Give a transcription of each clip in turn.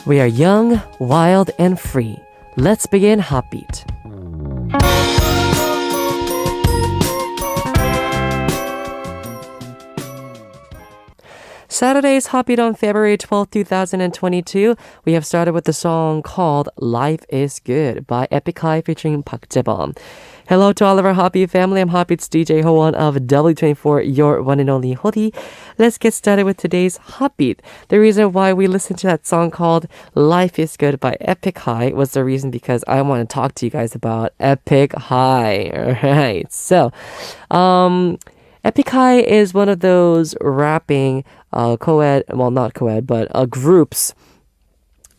We are young, wild, and free. Let's begin HOTBEAT. Saturday's HOTBEAT on February 12th, 2022. We have started with the song called Life is Good by Epik featuring Park Jae-bum. Hello to all of our HOTBEAT family. I'm HOTBEAT's DJ Wheein of Dwvn, your one and only hottie. Let's get started with today's HOTBEAT. The reason why we listened to that song called Life is Good by Epik was the reason because I want to talk to you guys about Epik. Alright, so Epik is one of those rapping co-ed, well not co-ed, but groups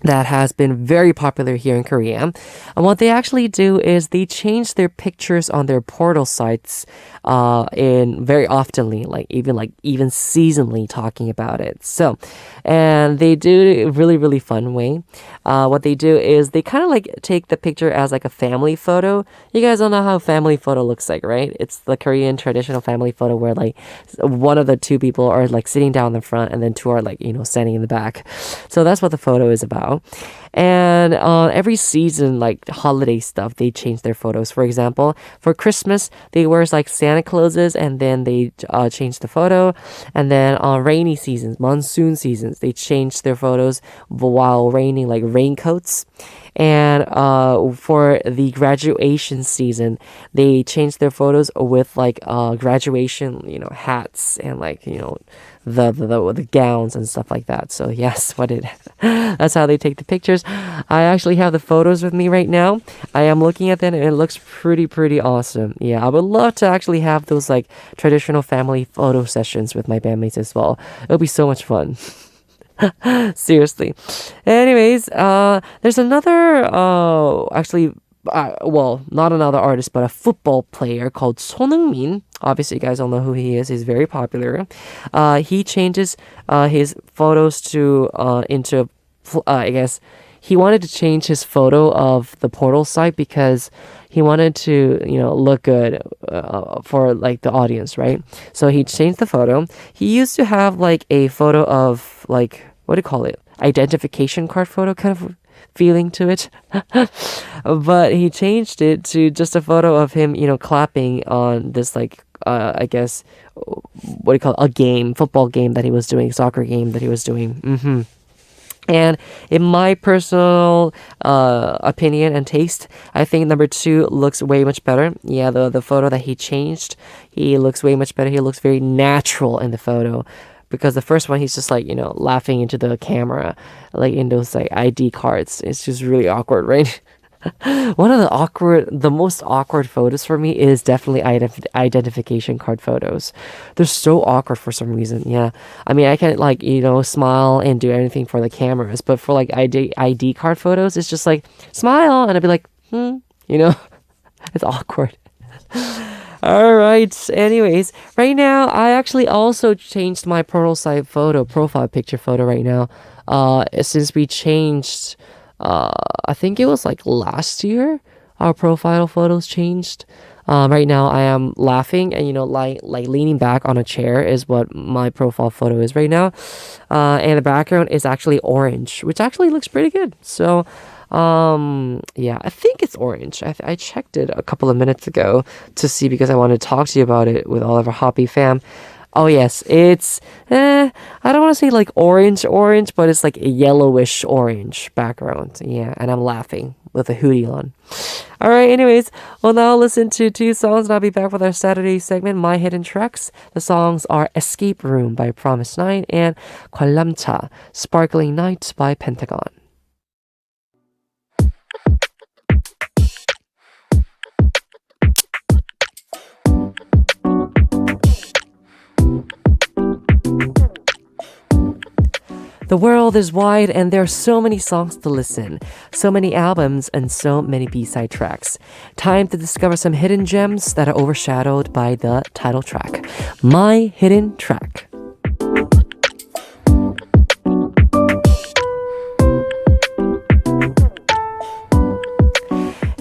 that has been very popular here in Korea. And what they actually do is they change their pictures on their portal sites in very oftenly, even seasonally talking about it. So, and they do it in a really, really fun way. What they do is they kind of like take the picture as like a family photo. You guys all know how family photo looks like, right? It's the Korean traditional family photo where like one of the two people are like sitting down in the front and then two are like, standing in the back. So that's what the photo is about. And every season, like holiday stuff, they change their photos. For example, for Christmas, they wear like Santa Clauses and then they change the photo. And then on rainy seasons, monsoon seasons, they change their photos while raining, like raincoats. And for the graduation season, they change their photos with like graduation, hats and like, the gowns and stuff like that. So yes, that's how they take the pictures. I actually have the photos with me right now. I am looking at them and it looks pretty awesome. Yeah, I would love to actually have those like traditional family photo sessions with my bandmates as well. It'll be so much fun. Seriously. Anyways, there's another not another artist, but a football player called Son Heung Min. Obviously, you guys all know who he is. He's very popular. He changes his photos to into I guess he wanted to change his photo of the portal site because he wanted to, look good for like the audience, right? So he changed the photo. He used to have like a photo of like, what do you call it? Identification card photo kind of feeling to it. But he changed it to just a photo of him, clapping on this like, I guess, what do you call it? A game, football game that he was doing, soccer game that he was doing. And in my personal opinion and taste, I think number 2 looks way much better. Yeah, the photo that he changed, he looks way much better. He looks very natural in the photo. Because the first one, he's just like, laughing into the camera, like in those like ID cards. It's just really awkward, right? One of the most awkward photos for me is definitely identification card photos. They're so awkward for some reason. Yeah. I mean, I can like, smile and do anything for the cameras, but for like ID card photos, it's just like smile. And I'd be like, it's awkward. All right. Anyways, right now, I actually also changed my profile picture photo right now. Since we changed, I think it was like last year, our profile photos changed. Right now, I am laughing and, like leaning back on a chair is what my profile photo is right now. And the background is actually orange, which actually looks pretty good. So, yeah, I think it's orange. I checked it a couple of minutes ago to see because I wanted to talk to you about it with all of our HOTBEAT fam. Oh yes, it's I don't want to say like orange, but it's like a yellowish orange background. Yeah, and I'm laughing with a hoodie on. All right, anyways, we'll now listen to 2 songs and I'll be back with our Saturday segment, My Hidden Tracks. The songs are Escape Room by Promise Night and 관람차, Sparkling Night by Pentagon. The world is wide and there are so many songs to listen, so many albums and so many B-side tracks. Time to discover some hidden gems that are overshadowed by the title track, My Hidden Track.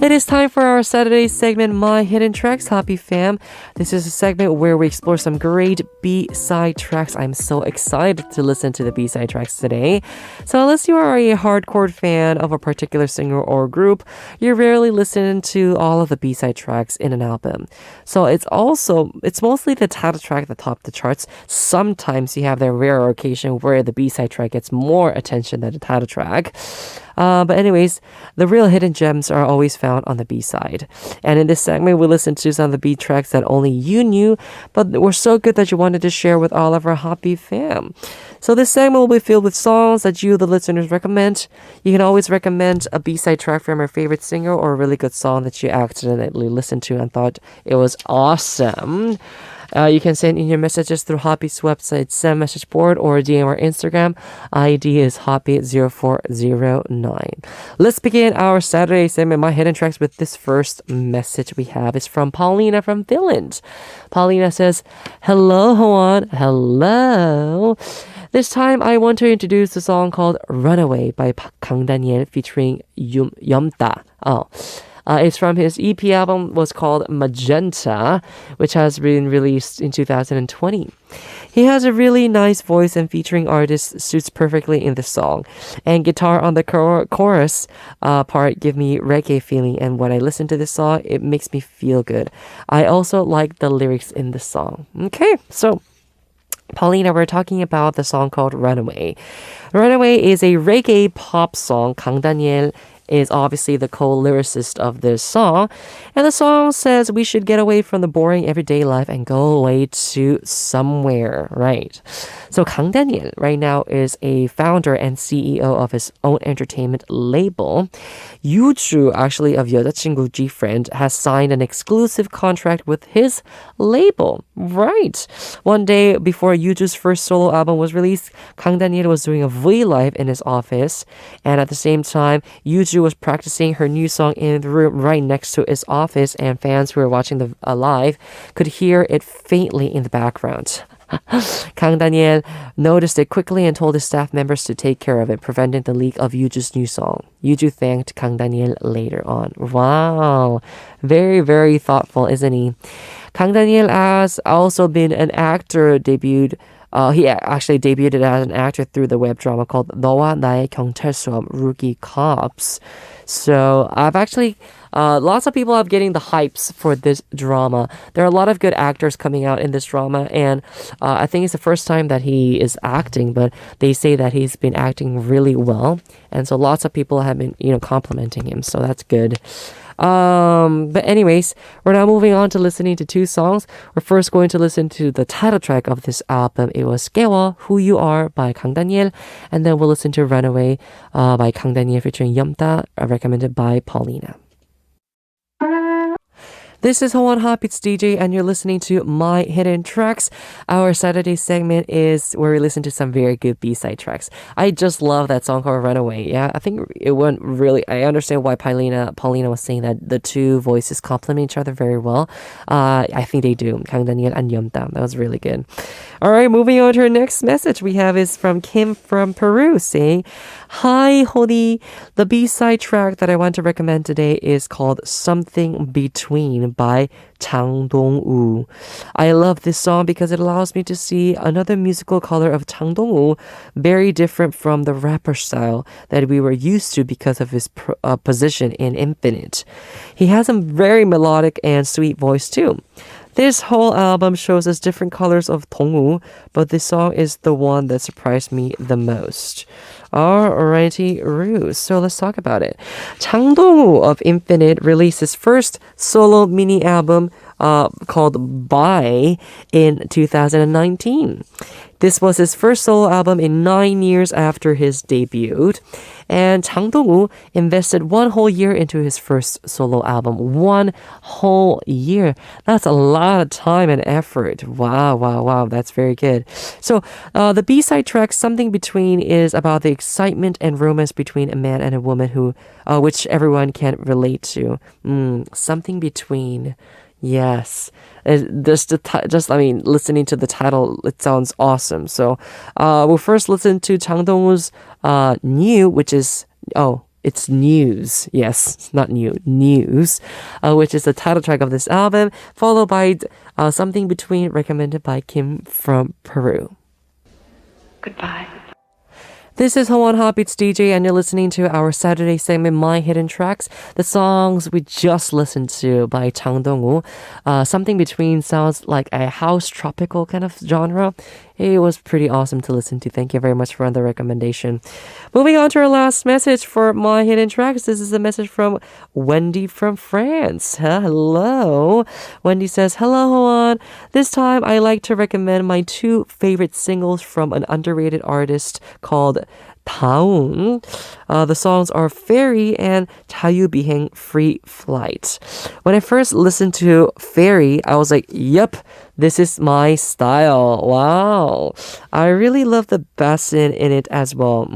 It is time for our Saturday segment, My Hidden Tracks, Happy Fam. This is a segment where we explore some great B-side tracks. I'm so excited to listen to the B-side tracks today. So unless you are a hardcore fan of a particular singer or group, you rarely listen to all of the B-side tracks in an album. So it's mostly the title track that top the charts. Sometimes you have the rare occasion where the B-side track gets more attention than the title track. But anyways, the real hidden gems are always found on the B-side. And in this segment, we listen to some of the B tracks that only you knew, but were so good that you wanted to share with all of our HOTBEAT fam. So this segment will be filled with songs that you, the listeners, recommend. You can always recommend a B-side track from your favorite singer or a really good song that you accidentally listened to and thought it was awesome. You can send in your messages through HOTBEAT's website, send message board, or DM our Instagram. ID is HOTBEAT0409. Let's begin our Saturday segment, My Hidden Tracks, with this first message we have. It's from Paulina from Finland. Paulina says, "Hello, Hoan. Hello. This time I want to introduce a song called Runaway by Kang featuring Yomta. It's from his EP album, was called Magenta, which has been released in 2020. He has a really nice voice and featuring artist suits perfectly in the song. And guitar on the chorus part give me reggae feeling, and when I listen to this song, it makes me feel good. I also like the lyrics in the song." Okay, so Paulina, we're talking about the song called Runaway. Runaway is a reggae pop song. Kang is obviously the co-lyricist of this song. And the song says we should get away from the boring everyday life and go away to somewhere, right? So Kang Daniel right now is a founder and CEO of his own entertainment label. Yoo-ju, actually of 여자친구 G-Friend, has signed an exclusive contract with his label. Right. One day before Yoo-ju's first solo album was released, Kang Daniel was doing a V live in his office. And at the same time, Yoo-ju was practicing her new song in the room right next to his office, and fans who were watching the live could hear it faintly in the background. Kang Daniel noticed it quickly and told his staff members to take care of it, preventing the leak of Yoo-ju's new song. Yoo-ju thanked Kang Daniel later on. Wow. Very, very thoughtful, isn't he? Kang Daniel has also been an actor, he actually debuted as an actor through the web drama called 너와 나의 경찰 수업, Rookie Cops. So I've actually, lots of people are getting the hypes for this drama. There are a lot of good actors coming out in this drama, and I think it's the first time that he is acting, but they say that he's been acting really well. And so lots of people have been, complimenting him. So that's good. But anyways, we're now moving on to listening to two songs. We're first going to listen to the title track of this album. It was 깨워, Who You Are by Kang Daniel. And then we'll listen to Runaway by Kang Daniel featuring Yomta, recommended by Paulina. This is Hoan HOTBEAT's DJ, and you're listening to My Hidden Tracks. Our Saturday segment is where we listen to some very good B-side tracks. I just love that song called Runaway. Yeah, I think it went really... I understand why Paulina was saying that the two voices complement each other very well. I think they do. Kang Daniel and Yomta. That was really good. All right, moving on to our next message we have is from Kymm from Peru saying, "Hi, Hodi. The B-side track that I want to recommend today is called Something Between by Jang Dong-woo. I love this song because it allows me to see another musical color of Jang Dong-woo, very different from the rapper style that we were used to because of his position in Infinite. He has a very melodic and sweet voice too. This whole album shows us different colors of Dong-woo, but this song is the one that surprised me the most." Alrighty, Ruse. So let's talk about it. Jang Dong-woo of Infinite released his first solo mini album called Bye in 2019. This was his first solo album in 9 years after his debut. And Jang Dong-woo invested 1 whole year into his first solo album. 1 whole year. That's a lot of time and effort. Wow. That's very good. So the B-side track, Something Between, is about the excitement and romance between a man and a woman which everyone can relate to. Something Between. Yes. Listening to the title, it sounds awesome. So we'll first listen to Jang Dong-woo's new, which is It's News. Yes, not new, News, which is the title track of this album, followed by Something Between, recommended by Kymm from Peru. Goodbye. This is Hwan HOTBEAT's DJ, and you're listening to our Saturday segment, My Hidden Tracks. The songs we just listened to by Jang Dong-woo. Something Between sounds like a house tropical kind of genre. It was pretty awesome to listen to. Thank you very much for the recommendation. Moving on to our last message for My Hidden Tracks. This is a message from Wendy from France. Hello. Wendy says, hello, Hwan. This time I like to recommend my 2 favorite singles from an underrated artist called Dwvn. The songs are Ferry and 자유비행 Free Flight. When I first listened to Ferry, I was like, yep, this is my style. Wow. I really love the bassin in it as well.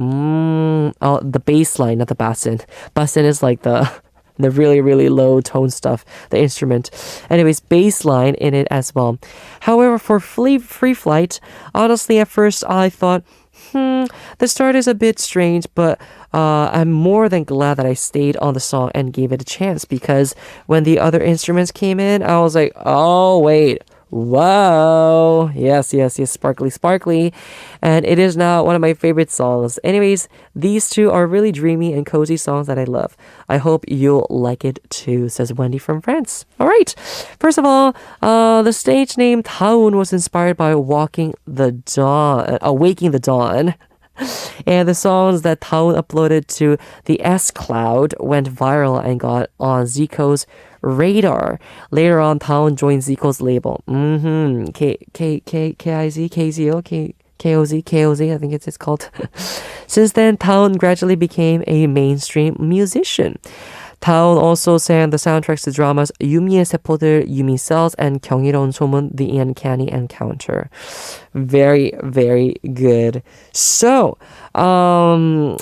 Oh, the bass line, not the bassin. Bassin is like the really, really low tone stuff, the instrument. Anyways, bass line in it as well. However, for Free Flight, honestly, at first I thought, the start is a bit strange, but I'm more than glad that I stayed on the song and gave it a chance, because when the other instruments came in, I was like, oh, wait. Whoa. Yes, sparkly. And it is now one of my favorite songs. Anyways, these 2 are really dreamy and cozy songs that I love. I hope you'll like it too, says Wendy from France. All right. First of all, the stage name Dwvn was inspired by Waking the Dawn. And the songs that Dwvn uploaded to the S Cloud went viral and got on Zico's radar. Later on, Dwvn joined Zico's label. KOZ, I think it's called. Since then, Dwvn gradually became a mainstream musician. Dwvn also sang the soundtracks to dramas 유미의 세포들, 유미 Cells, and 경이로운 소문, The Uncanny Encounter. Very, very good. So, I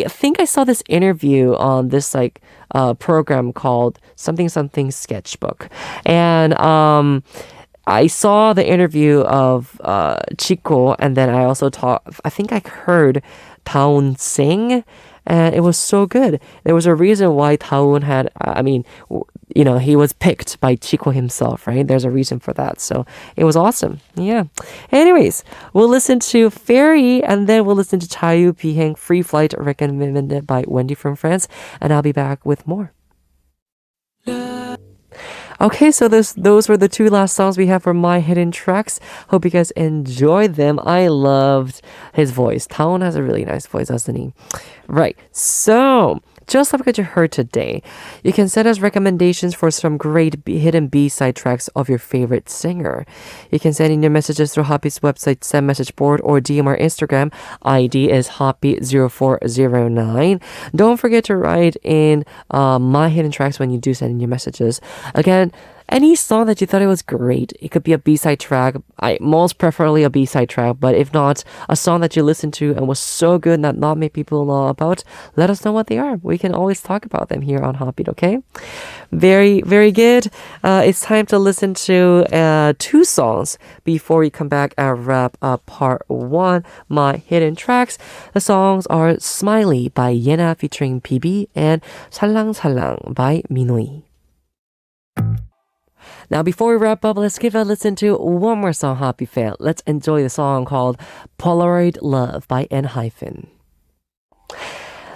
think I saw this interview on this program called something Sketchbook. And I saw the interview of Chico, and then I also I think I heard Dwvn sing, and it was so good. There was a reason why Dwvn had, he was picked by Chico himself, right? There's a reason for that. So it was awesome. Yeah. Anyways, we'll listen to Ferry, and then we'll listen to 자유비행 Free Flight, recommended by Wendy from France, and I'll be back with more. Okay, so those were the 2 last songs we have for My Hidden Tracks. Hope you guys enjoyed them. I loved his voice. Dwvn has a really nice voice, doesn't he? Right, so just like what you heard today, you can send us recommendations for some great hidden B-side tracks of your favorite singer. You can send in your messages through HOTBEAT's website, send message board, or DM our Instagram. ID is HOTBEAT0409. Don't forget to write in My Hidden Tracks when you do send in your messages. Again, any song that you thought it was great. It could be a B-side track. Most preferably a B-side track, but if not, a song that you listened to and was so good that not many people know about, let us know what they are. We can always talk about them here on HOTBEAT, okay? Very, very good. It's time to listen to 2 songs before we come back and wrap up part 1, My Hidden Tracks. The songs are Smiley by Yena featuring BB and 살랑살랑 by Minoi. Now, before we wrap up, let's give a listen to one more song, HOTBEAT fan. Let's enjoy the song called Polaroid Love by N-Hyphen.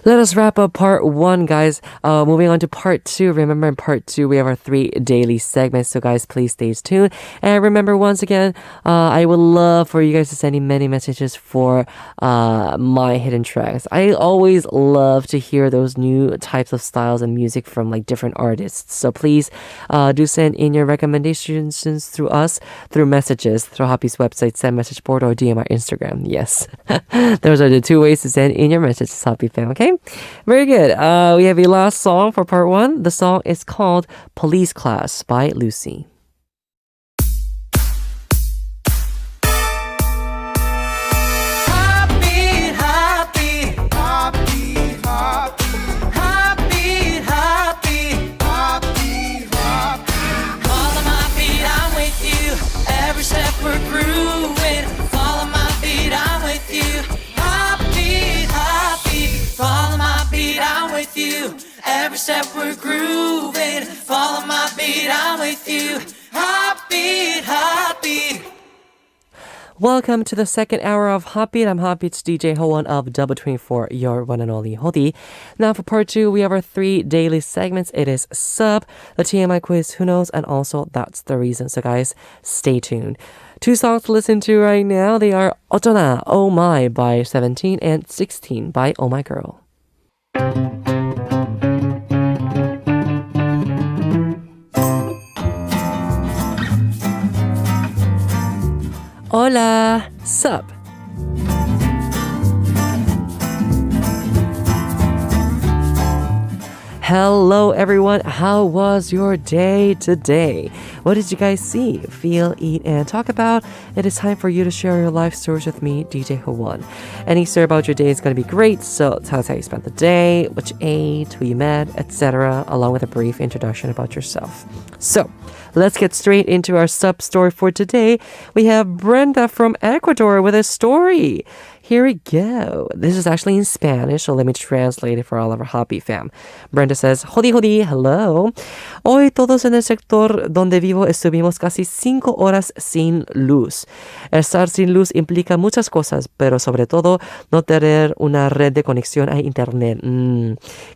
Let us wrap up part 1, guys. Moving on to part 2. Remember, in part 2, we have our 3 daily segments. So, guys, please stay tuned. And remember, once again, I would love for you guys to send in many messages for My Hidden Tracks. I always love to hear those new types of styles and music from different artists. So please do send in your recommendations through us, through messages, through HOTBEAT's website, send message board, or DM our Instagram. Yes. Those are the 2 ways to send in your messages, HOTBEAT fam, okay? Very good. We have a last song for part 1. The song is called Police Class by Lucy. Follow my heartbeat, I'm with you. Heartbeat, heartbeat. Welcome to the second hour of HOTBEAT. I'm HOTBEAT's DJ Wheein of Dwvn, your one and only Hodi. Now for part 2, we have our 3 daily segments. It is Ssup, the TMI Quiz, Who Knows, and also That's the Reason. So guys, stay tuned. 2 songs to listen to right now. They are 어쩌나, Oh My by 17 and 16 by Oh My Girl. Hola, Ssup. Hello everyone, how was your day today? What did you guys see, feel, eat, and talk about? It is time for you to share your life stories with me, DJ Wheein. Any story about your day is going to be great, so tell us how you spent the day, what you ate, who you met, etc., along with a brief introduction about yourself. So, let's get straight into our Ssup story for today. We have Brenda from Ecuador with a story. Here we go. This is actually in Spanish, so let me translate it for all of our HOTBEAT fam. Brenda says, Hodi Hodi, hello. Hoy todos en el sector donde vivo estuvimos casi 5 horas sin luz. Estar sin luz implica muchas cosas, pero sobre todo no tener una red de conexión a internet.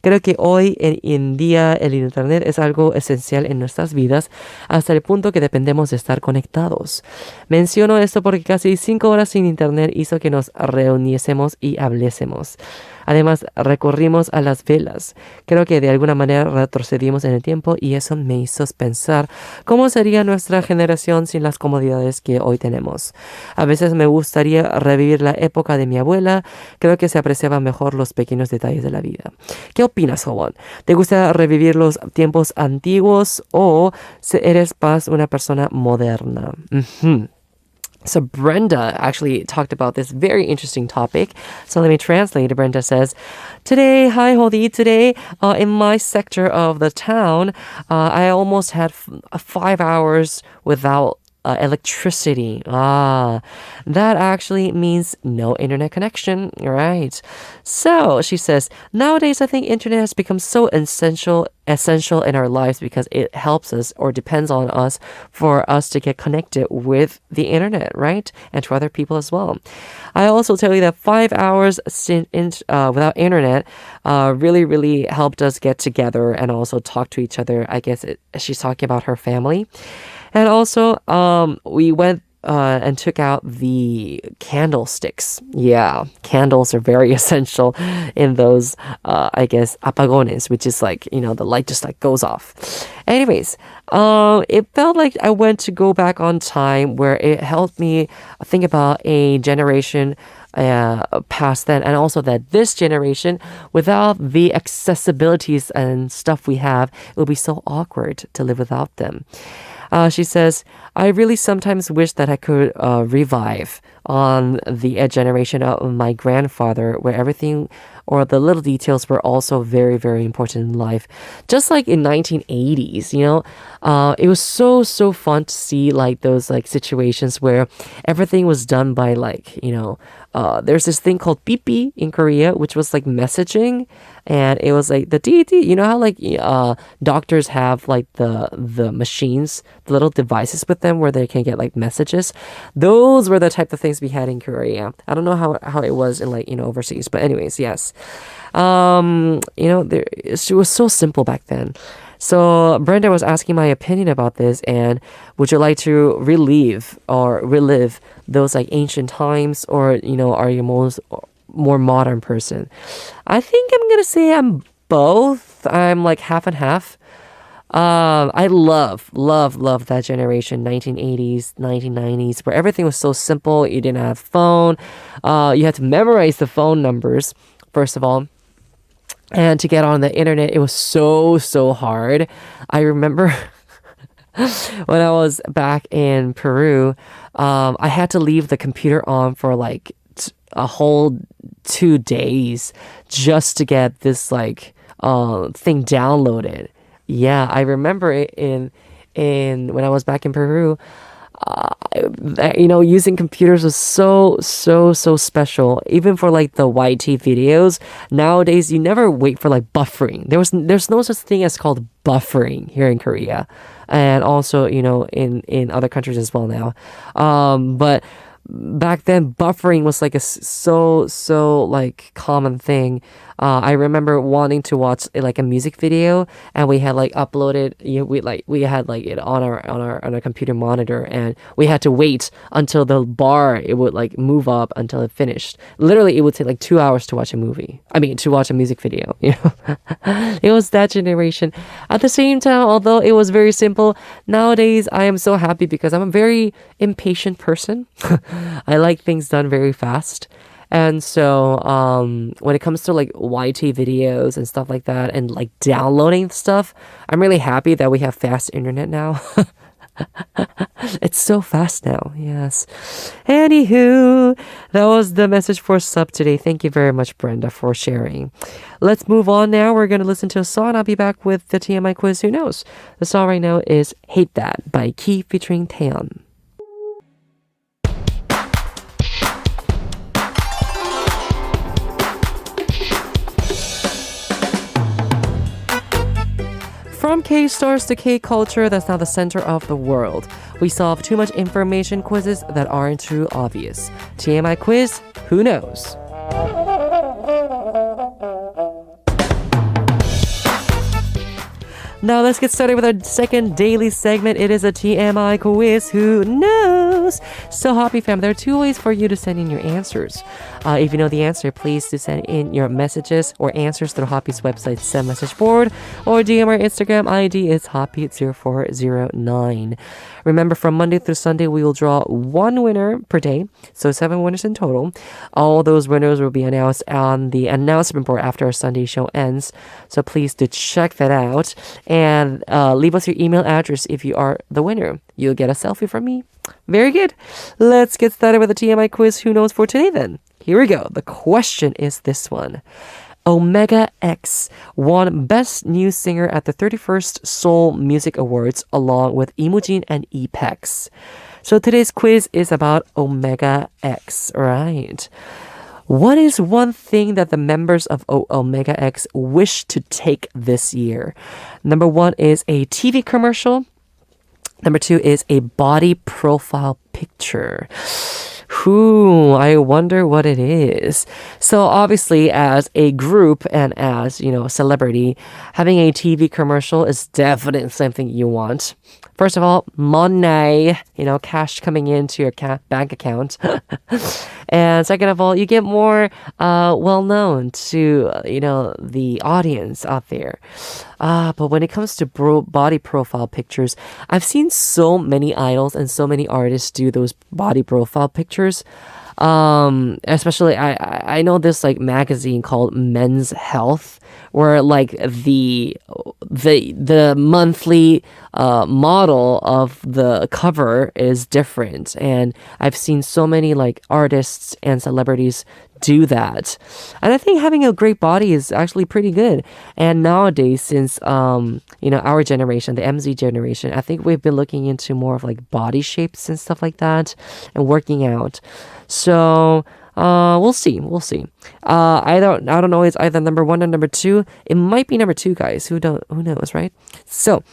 Creo que hoy en día el internet es algo esencial en nuestras vidas hasta el punto que dependemos de estar conectados. Menciono esto porque casi 5 horas sin internet hizo que nos reuniésemos y hablésemos. Además, recurrimos a las velas. Creo que de alguna manera retrocedimos en el tiempo y eso me hizo pensar cómo sería nuestra generación sin las comodidades que hoy tenemos. A veces me gustaría revivir la época de mi abuela. Creo que se apreciaban mejor los pequeños detalles de la vida. ¿Qué opinas, Wheein? ¿Te gusta revivir los tiempos antiguos o eres más una persona moderna? So Brenda actually talked about this very interesting topic. So let me translate. Brenda says, Today, hi Hodi, today in my sector of the town, I almost had 5 hours without electricity. That actually means no internet connection, right? So she says, nowadays I think internet has become so essential in our lives because it helps us or depends on us for us to get connected with the internet, right? And to other people as well. I also tell you that 5 hours without internet really helped us get together and also talk to each other. I guess she's talking about her family. And also, we went and took out the candlesticks. Yeah, candles are very essential in those, I guess, apagones, which is like, the light just like goes off. Anyways, it felt like I went to go back on time where it helped me think about a generation past then, and also that this generation, without the accessibilities and stuff we have, it would be so awkward to live without them. She says, I really sometimes wish that I could revive on the generation of my grandfather where everything or the little details were also very, very important in life. Just like in 1980s, it was so fun to see like those like situations where everything was done by like, there's this thing called 삐삐 in Korea, which was like messaging. And it was like the DD, how like doctors have like the machines, the little devices with them where they can get like messages. Those were the type of things we had in Korea. I don't know how it was in like overseas, but anyways, yes. It was so simple back then. So Brenda was asking my opinion about this, and would you like to relive those like ancient times, or are you more modern person? I think I'm gonna say I'm both. I'm like half and half. I love that generation, 1980s, 1990s, where everything was so simple. You didn't have phone. You had to memorize the phone numbers, first of all. And to get on the internet, it was so hard. I remember when I was back in Peru, I had to leave the computer on for like a whole 2 days just to get this like thing downloaded. Yeah, I remember it in when I was back in Peru. Using computers was so special. Even for like the YT videos, nowadays you never wait for like buffering. There's no such thing as called buffering here in Korea. and also, in other countries as well now. But back then buffering was like a so like common thing. I remember wanting to watch like a music video, and we had like uploaded, we had like it on our computer monitor, and we had to wait until the bar it would like move up until it finished. Literally, it would take like 2 hours to watch a movie. I mean, to watch a music video. It was that generation. At the same time, although it was very simple, nowadays I am so happy because I'm a very impatient person. I like things done very fast. And so when it comes to like YT videos and stuff like that, and like downloading stuff, I'm really happy that we have fast internet now. It's so fast now. Yes. Anywho, that was the message for Ssup today. Thank you very much, Brenda, for sharing. Let's move on now. We're going to listen to a song. I'll be back with the TMI quiz. Who knows? The song right now is Hate That by Kymm featuring Taeyeon. From K-stars to K-culture that's now the center of the world. We solve too much information quizzes that aren't too obvious. TMI quiz, who knows? Now let's get started with our second daily segment. It is a TMI quiz. Who knows? So Hoppy fam, there are two ways for you to send in your answers. If you know the answer, please do send in your messages or answers through Hoppy's website send message board, or DM our Instagram ID. It's Hoppy0409. Remember, from Monday through Sunday, we will draw one winner per day, so 7 winners in total. All those winners will be announced on the announcement board after our Sunday show ends, so please do check that out. And leave us your email address if you are the winner. You'll get a selfie from me. Very good. Let's get started with the TMI quiz. Who knows for today then? Here we go. The question is this one. Omega X won Best New Singer at the 31st Seoul Music Awards along with Imujin and Epik. So today's quiz is about Omega X, right? What is one thing that the members of Omega X wish to take this year? Number 1 is a TV commercial. Number 2 is a body profile picture. I wonder what it is. So obviously, as a group and as, a celebrity, having a TV commercial is definitely something you want. First of all, money, cash coming into your bank account. And second of all, you get more well-known to, the audience out there. But when it comes to body profile pictures, I've seen so many idols and so many artists do those body profile pictures. Especially I know this like magazine called Men's Health, where like the monthly model of the cover is different, and I've seen so many like artists and celebrities do that. And I think having a great body is actually pretty good. And nowadays, since our generation, the MZ generation, I think we've been looking into more of like body shapes and stuff like that, and working out. So we'll see. I don't know. It's either number 1 or number 2. It might be number 2, guys. Who knows, right? So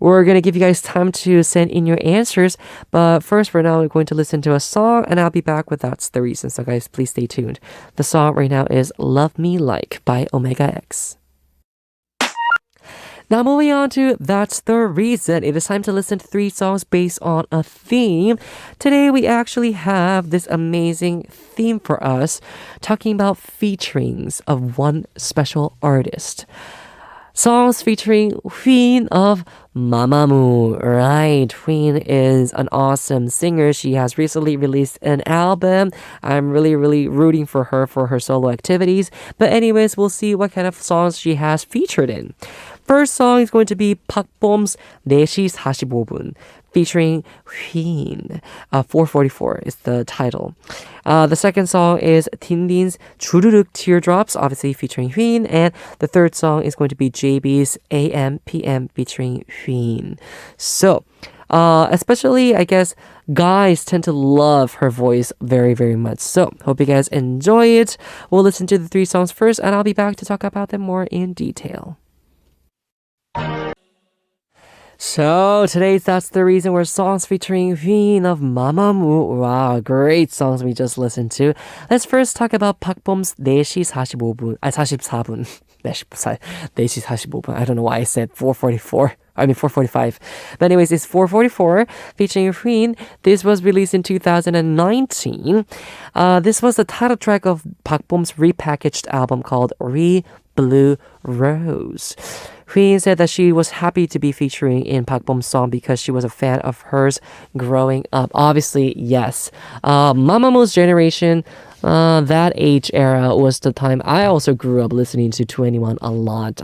we're gonna give you guys time to send in your answers. But first, for now, we're going to listen to a song, and I'll be back with That's the Reason. So guys, please stay tuned. The song right now is "Love Me Like" by Omega X. Now moving on to That's the Reason. It is time to listen to 3 songs based on a theme. Today we actually have this amazing theme for us, talking about featurings of one special artist. Songs featuring Wheein of MAMAMOO, right? Wheein is an awesome singer. She has recently released an album. I'm really, really rooting for her solo activities. But anyways, we'll see what kind of songs she has featured in. First song is going to be 박봄's 4시 45분, featuring Wheein. 444 is the title. The second song is Dindin's 주르륵 Teardrops, obviously featuring Wheein. And the third song is going to be JB's AM PM featuring Wheein. So, especially, I guess, guys tend to love her voice very, very much. So, hope you guys enjoy it. We'll listen to the 3 songs first, and I'll be back to talk about them more in detail. So today's That's the Reason were songs featuring Wheein of MAMAMOO. Wow, great songs we just listened to. Let's first talk about 박봄's 4시 45분. 44분. 4시 45분. I don't know why I said 4:44. I mean 4:45. But anyways, it's 4:44 featuring Wheein. This was released in 2019. This was the title track of 박봄's repackaged album called Blue Rose. Wheein said that she was happy to be featuring in 박봄's song because she was a fan of hers growing up. Obviously, yes. Mamamoo's generation, that age era was the time I also grew up listening to 21 a lot.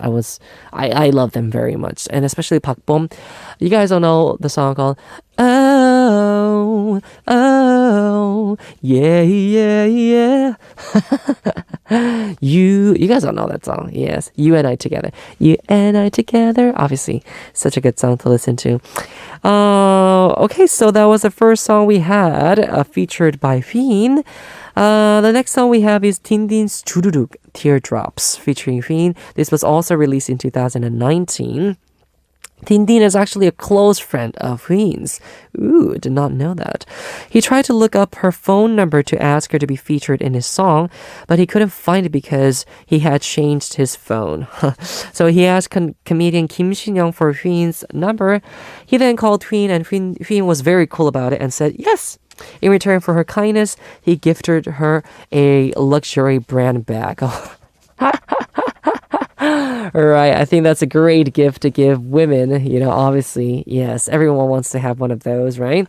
I love them very much, and especially 박봄. You guys don't know the song called Oh, oh, yeah, yeah, yeah. You guys don't know that song. Yes, You and I Together. You and I Together. Obviously, such a good song to listen to. Okay, so that was the first song we had featured by Wheein. The next song we have is Dindin's Teardrops featuring Wheein. This was also released in 2019. Dindin is actually a close friend of Wheein's. Ooh, did not know that. He tried to look up her phone number to ask her to be featured in his song, but he couldn't find it because he had changed his phone. So he asked comedian Kim Shin-young for Wheein's number. He then called Wheein, and Wheein was very cool about it and said yes. In return for her kindness, he gifted her a luxury brand bag. Right, I think that's a great gift to give women, obviously. Yes, everyone wants to have one of those, right?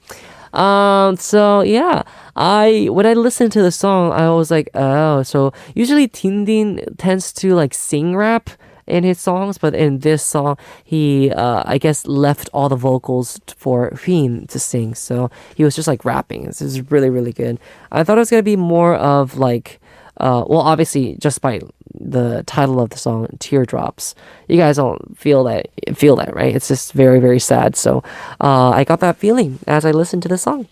So yeah, when I listened to the song, I was like, oh, so usually Dindin tends to like sing rap in his songs, but in this song, he, I guess, left all the vocals for Wheein to sing. So he was just like rapping. This is really, really good. I thought it was going to be more of like, well, obviously, just by the title of the song, Teardrops, you guys don't feel that, right? It's just very, very sad. So I got that feeling as I listened to the song.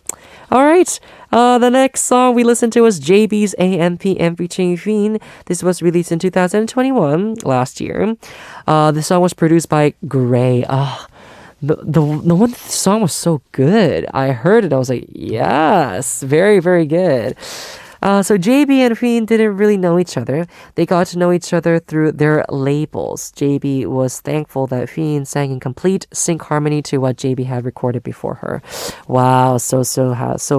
All right. The next song we listened to was JB's AMPM featuring Wheein. This was released in 2021, last year. The song was produced by Gray. The song was so good. I heard it. I was like, yes, very, very good. So JB and Wheein didn't really know each other. They got to know each other through their labels. JB was thankful that Wheein sang in complete sync harmony to what JB had recorded before her. Wow, so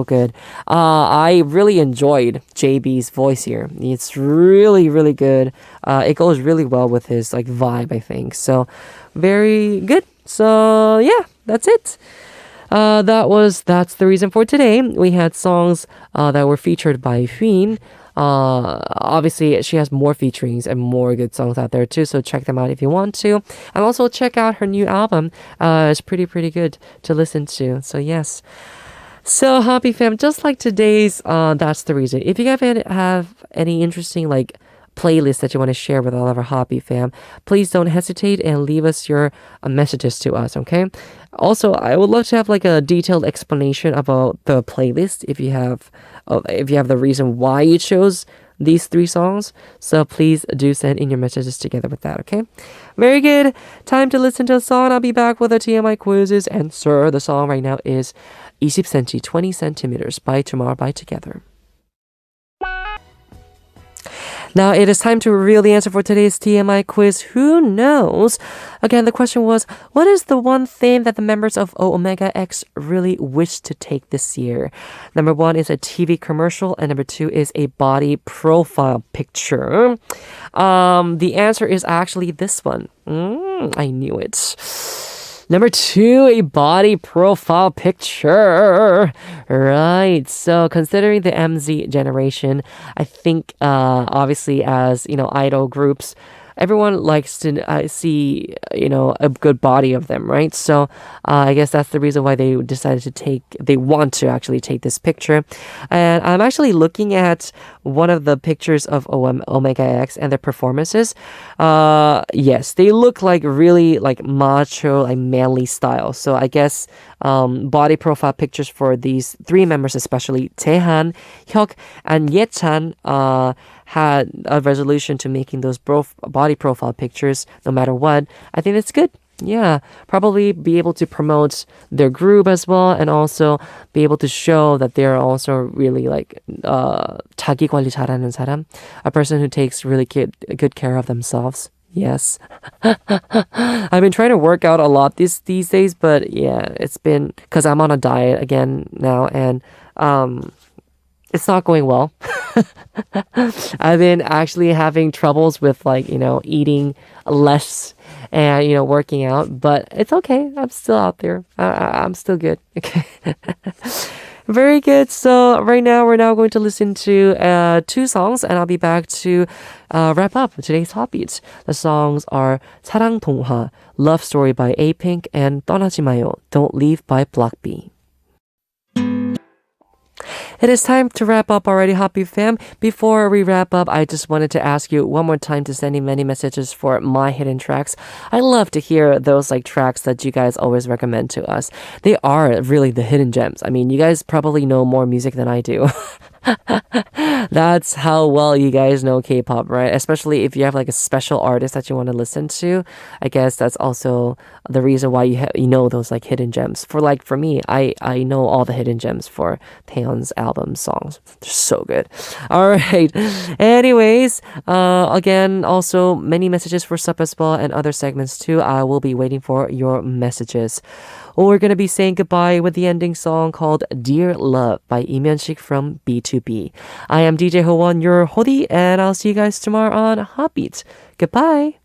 good. I really enjoyed JB's voice here. It's really, really good. It goes really well with his like vibe, I think. So very good. So yeah, that's it. That's the reason for today. We had songs that were featured by Wheein. Obviously, she has more featurings and more good songs out there too, so check them out if you want to. And also check out her new album. It's pretty good to listen to. So yes. So Happy Fam, just like today's That's the Reason. If you guys have any interesting like playlist that you want to share with all of our Hobby fam, please don't hesitate and leave us your messages to us, okay? Also, I would love to have like a detailed explanation about the playlist if you have the reason why you chose these 3 songs. So please do send in your messages together with that, okay? Very good. Time to listen to a song. I'll be back with the TMI quizzes answer. The song right now is 20cm, 20 centimeters by Tomorrow by Together. Now it is time to reveal the answer for today's TMI quiz. Who knows? Again, the question was, what is the one thing that the members of O Omega X really wish to take this year? Number 1 is a TV commercial, and number 2 is a body profile picture. The answer is actually this one. I knew it. Number 2, a body profile picture. Right. So considering the MZ generation, I think obviously as, idol groups, everyone likes to see, a good body of them, right? So I guess that's the reason why they want to actually take this picture. And I'm actually looking at one of the pictures of Omega X and their performances. Yes, they look like really like macho, like manly style. So I guess body profile pictures for these 3 members, especially Taehan, Hyuk, and Yechan, had a resolution to making those body profile pictures no matter what. I think that's good. Yeah, probably be able to promote their group as well, and also be able to show that they're also really like 자기 관리 잘하는 사람, a person who takes really good care of themselves. Yes. I've been trying to work out a lot these days, but yeah, it's been because I'm on a diet again now, and it's not going well. I've been actually having troubles with like, eating less and, working out, but it's okay. I'm still out there. I'm still good. Okay. Very good. So right now we're now going to listen to 2 songs, and I'll be back to wrap up today's HOTBEAT. The songs are 사랑 동화, Love Story by Epik, and 떠나지 마요, Don't Leave by Block B. It is time to wrap up already, Hoppy fam. Before we wrap up, I just wanted to ask you one more time to send in many messages for my hidden tracks. I love to hear those like tracks that you guys always recommend to us. They are really the hidden gems. I mean, you guys probably know more music than I do. That's how well you guys know K-pop, right? Especially if you have like a special artist that you want to listen to. I guess that's also the reason why you know those like hidden gems. For me, I know all the hidden gems for Taeyeon's album songs. They're so good. All right. Anyways, again, also many messages for Ssup as well and other segments too. I will be waiting for your messages. We're going to be saying goodbye with the ending song called Dear Love by Lee Myung-sik from B2B. I am DJ Howon, your hoodie, and I'll see you guys tomorrow on HOTBEAT. Goodbye!